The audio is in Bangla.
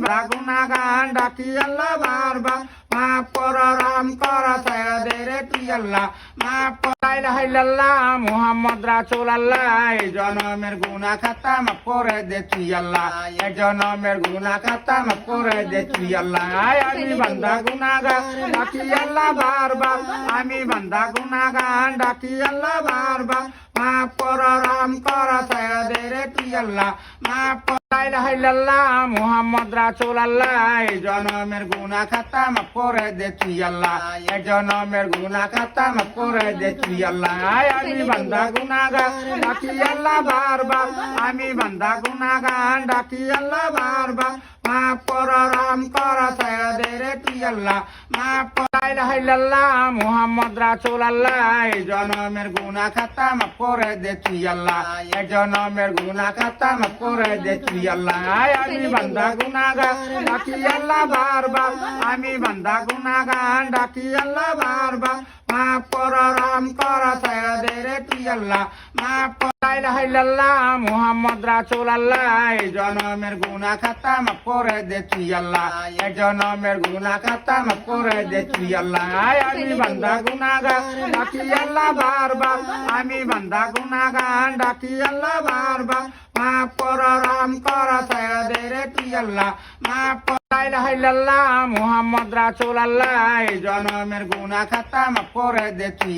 বান্দা গুনাহগার ডাকি আল্লাহ বারবার মাফ কর রহম কর সায়াদের তুই আল্লাহ মাফ কর লা ইলাহা ইল্লাল্লাহ মুহাম্মদ রাসূলুল্লাহ এই জনমের গুনাহ খাতা মাফ করে দে তুই আল্লাহ এই জনমের গুনাহ খাতা মাফ করে দে তুই আল্লাহ আমি বান্দা গুনাহগার ডাকি আল্লাহ বারবার আমি বান্দা গুনাহগার ডাকি আল্লাহ বারবার মাফ কর রহম কর সায়াদের তুই আল্লাহ মাফ কর লা ইলাহা ইল্লাল্লাহ মুহাম্মদ রাসূলুল্লাহ এই জনমের গুনাহ খাতা মাফ করে দে তুই আল্লাহ এই জনমের গুনাহ খাতা মাফ করে দে তুই আল্লাহ আমি বান্দা গুনাহগার ডাকি আল্লাহ বারবার আমি বান্দা গুনাহগার ডাকি আল্লাহ বারবার মাফ কর রহম কর সায়াদের তুই আল্লাহ মাফ কর লা ইলাহা ইল্লাল্লাহ মুহাম্মদ রাসূলুল্লাহ এই জনমের গুনাহ খাতা মাফ করে দে তুই আল্লাহ এই জনমের গুনাহ খাতা মাফ করে দে তুই আল্লাহ আমি বান্দা গুনাহগার ডাকি আল্লাহ বারবার আমি বান্দা গুনাহগার ডাকি আল্লাহ বারবার মাফ কর রহম কর সায়াদের তুই আল্লাহ মাফ কর লা ইলাহা ইল্লাল্লাহ মুহাম্মদ রাসূলুল্লাহ এই জনমের গুনাহ খাতা মাফ করে দে তুই আল্লাহ এই জনমের গুনাহ খাতা মাফ করে দে তুই আল্লাহ আমি বান্দা গুনাহগার ডাকি আল্লাহ বারবার আমি বান্দা গুনাহগার ডাকি আল্লাহ বারবার মাফ কর রহম কর সায়াদের তুই আল্লাহ মাফ কর লা ইলাহা ইল্লাল্লাহ মুহাম্মদ রাসূলুল্লাহ এই জনমের গুনাহ খাতা মাফ করে দে তুই